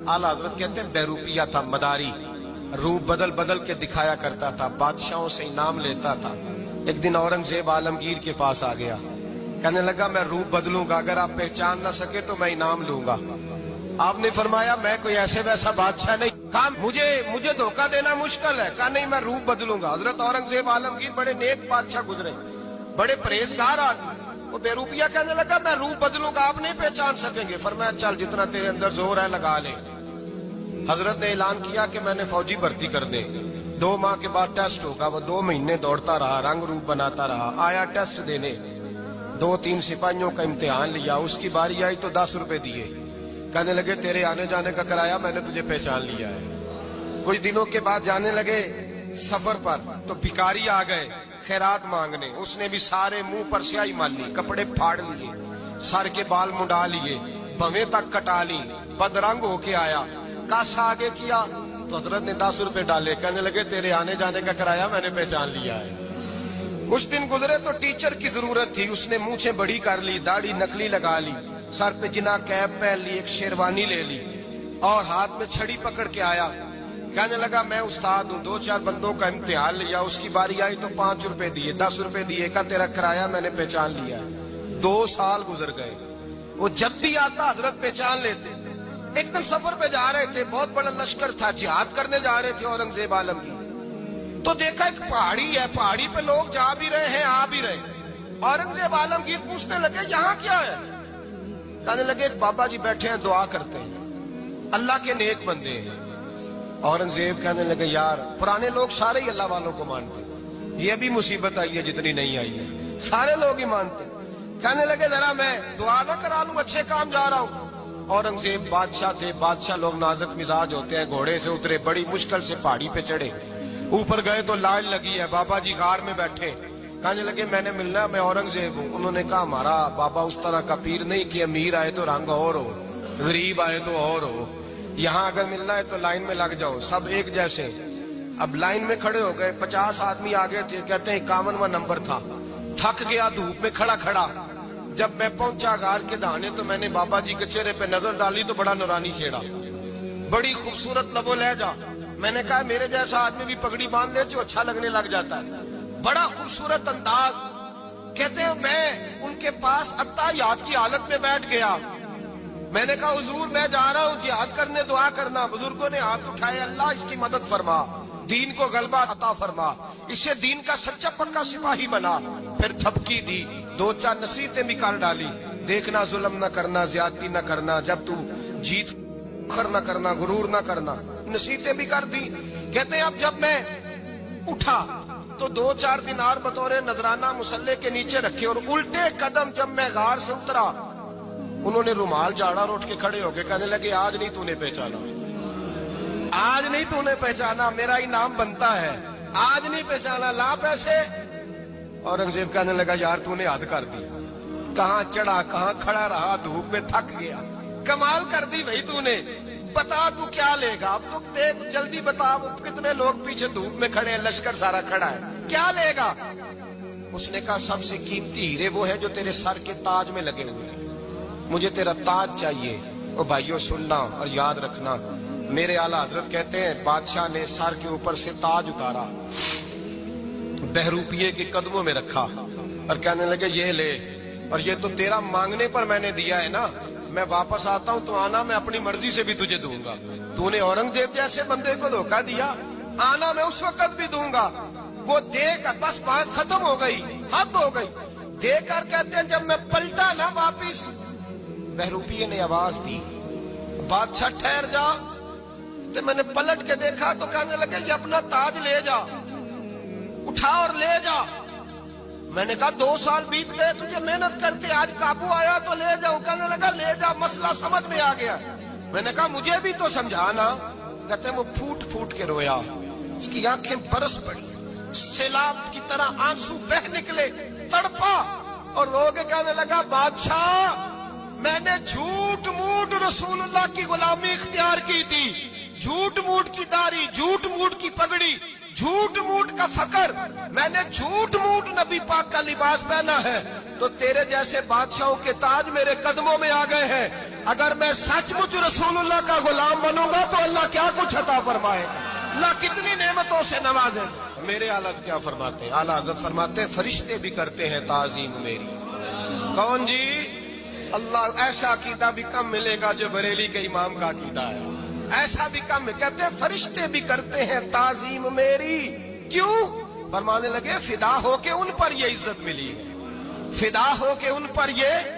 आला हजरत कहते हैं बहरूपिया था, मदारी, रूप बदल बदल के दिखाया करता था, बादशाहों से इनाम लेता था। एक दिन औरंगजेब आलमगीर के पास आ गया, कहने लगा मैं रूप बदलूंगा, अगर आप पहचान ना सके तो मैं इनाम लूंगा। आपने फरमाया मैं कोई ऐसे वैसा बादशाह नहीं, कहा मुझे धोखा देना मुश्किल है, कहा नहीं मैं रूप बदलूंगा। हजरत औरंगजेब आलमगीर बड़े नेक बादशाह गुजरे, बड़े परहेजगार आदमी। वो बेरूपिया कहने लगा मैं रूप बदलूंगा, आप नहीं पहचान सकेंगे। फरमाया चल जितना तेरे अंदर जोर है लगा ले। हजरत ने ऐलान किया कि मैंने फौजी भर्ती कर दे, 2 माह के बाद टेस्ट होगा। वो 2 महीने दौड़ता रहा, रंग रूप बनाता रहा, आया टेस्ट देने, 2-3 सिपाहियों का इम्तिहान लिया, उसकी बारी आई तो 10 रुपए दिए, कहने लगे तेरे आने जाने का किराया मैंने तुझे पहचान लिया है। कुछ दिनों के बाद जाने लगे सफर पर, तो भिखारी आ गए खैरात मांगने, उसने भी सारे मुंह पर स्याही माली, कपड़े फाड़ लिए, सर के बाल मुंडा लिए, भवें तक कटा ली, बदरंग होके आया, कासा आगे किया तो हजरत ने 10 रुपए डाले, कहने लगे तेरे आने जाने का किराया मैंने पहचान लिया है। कुछ दिन गुजरे तो टीचर की जरूरत थी, उसने मूंछें बड़ी कर ली, दाढ़ी नकली लगा ली, सर पे जिना कैप पहन ली, एक शेरवानी ले ली और हाथ में छड़ी पकड़ के आया, कहने लगा मैं उस्ताद हूँ, 2-4 बंदों का इम्तिहान लिया, उसकी बारी आई तो 5 रुपए दिए, 10 रुपए दिए, का तेरा किराया मैंने पहचान लिया। 2 साल गुजर गए, वो जब भी आता हजरत पहचान लेते। एक दिन सफर पे जा रहे थे, बहुत बड़ा लश्कर था, जिहाद करने जा रहे थे औरंगजेब आलमगीर, तो देखा एक पहाड़ी है, पहाड़ी पे लोग जा भी रहे हैं आ भी रहे। औरंगजेब आलमगीर पूछने लगे यहाँ क्या है, कहने लगे एक बाबा जी बैठे हैं दुआ करते हैं, अल्लाह के नेक बंदे हैं। औरंगजेब कहने लगे यार पुराने लोग सारे ही अल्लाह वालों को मानते, ये भी मुसीबत आई है जितनी नहीं आई है, सारे लोग ही मानते। कहने लगे जरा मैं दुआ ना करा लूं, अच्छे काम जा रहा हूं। औरंगजेब बादशाह थे, बादशाह लोग नाजुक मिजाज होते हैं, घोड़े से उतरे, बड़ी मुश्किल से पहाड़ी पे चढ़े, ऊपर गए तो लाइन लगी है, बाबा जी गार में बैठे, कहने लगे मैंने मिलना, मैं औरंगजेब हूँ। उन्होंने कहा हमारा बाबा उस तरह का पीर नहीं कि अमीर आए तो रंग और हो, गरीब आए तो और हो, यहाँ अगर मिलना है तो लाइन में लग जाओ, सब एक जैसे। अब लाइन में खड़े हो गए, 50 आदमी आगे थे, कहते हैं 51वां नंबर था, थक गया धूप में खड़ा खड़ा। जब मैं पहुंचा गार के दाने तो मैंने बाबा जी के चेहरे पे नजर डाली तो बड़ा नूरानी चेहरा, बड़ी खूबसूरत लबो लहजा। मैंने कहा मेरे जैसा आदमी भी पगड़ी बांध ले जो अच्छा लगने लग जाता है, बड़ा खूबसूरत अंदाज। कहते हैं मैं उनके पास अत्ताहियात की हालत में बैठ गया, मैंने कहा हुजूर मैं जा रहा हूँ जिहाद करने, दुआ करना। बुजुर्गों ने हाथ उठाए, अल्लाह इसकी मदद फरमा, दीन को गलबा अता फरमा, इससे दीन का सच्चा पक्का सिपाही बना। फिर थपकी दी, 2-4 नसीहतें भी कर डाली, देखना जुल्म न करना, ज्यादती न करना, जब तू जीत खर न करना, गुरूर न करना, नसीहतें भी कर दी। कहते हैं अब जब मैं उठा तो 2-4 दिनार बतौर नजराना मुसल्ले के नीचे रखे, और उल्टे कदम जब मैं गार से उतरा उन्होंने रुमाल झाड़ा और उठ के खड़े हो गए, कहने लगे आज नहीं तूने पहचाना, आज नहीं तूने पहचाना, मेरा इनाम बनता है, आज नहीं पहचाना, ला पैसे। औरंगजेब कहने लगा यार तूने हद कर दी, कहाँ चढ़ा कहाँ खड़ा रहा, धूप में थक गया, कमाल कर दी भाई तूने, बता तू क्या लेगा, अब तो देख जल्दी बता, कितने लोग पीछे धूप में खड़े हैं, लश्कर सारा खड़ा है, क्या लेगा। उसने कहा सबसे कीमती हीरे वो है जो तेरे सर के ताज में लगे हुए हैं, मुझे तेरा ताज चाहिए। ओ भाइयों सुनना और याद रखना, मेरे आला हजरत कहते हैं बादशाह ने सर के ऊपर से ताज उतारा, बहरूपिये के कदमों में रखा और कहने लगे ये ले, और ये तो तेरा मांगने पर मैंने दिया है ना, मैं वापस आता हूँ तो आना, मैं अपनी मर्जी से भी तुझे दूंगा। तूने औरंगजेब जैसे बंदे को धोखा दिया, आना मैं उस वक्त भी दूंगा। वो देकर बस बात खत्म हो गई, हद हो गई। देकर कहते हैं जब मैं पलटा ना वापिस, बहरूपिये ने आवाज दी बादशाह ठहर जा, तो मैंने पलट के देखा तो कहने लगे ये अपना ताज ले जा, उठा और ले जा। मैंने कहा 2 साल बीत गए तुझे मेहनत करते, आज काबू आया तो ले जाऊं। कहने लगा ले जा, मसला समझ में आ गया। मैंने कहा मुझे भी तो समझाना। कहते वो फूट फूट के रोया, उसकी आंखें बरस पड़ी, सैलाब की तरह आंसू बह निकले, तड़पा और रो के कहने लगा बादशाह मैंने झूठ मूठ रसूलुल्लाह की गुलामी इख्तियार की थी, झूठ मूठ की दाढ़ी, झूठ मूठ की पगड़ी, جھوٹ موٹ کا فقر، میں نے جھوٹ موٹ نبی پاک کا لباس پہنا ہے تو تیرے جیسے بادشاہوں کے تاج میرے قدموں میں آ گئے ہیں. اگر میں سچ مچ رسول اللہ کا غلام بنوں گا تو اللہ کیا کچھ عطا فرمائے گا، اللہ کتنی نعمتوں سے نوازے. میرے حضرت کیا فرماتے ہیں؟ اعلیٰ حضرت فرماتے ہیں فرشتے بھی کرتے ہیں تعظیم میری. کون جی؟ اللہ. ایسا عقیدہ بھی کم ملے گا جو بریلی کے امام کا عقیدہ ہے، ایسا بھی کم. کہتے ہیں فرشتے بھی کرتے ہیں تعظیم میری. کیوں؟ فرمانے لگے فدا ہو کے ان پر یہ عزت ملی ہے، فدا ہو کے ان پر یہ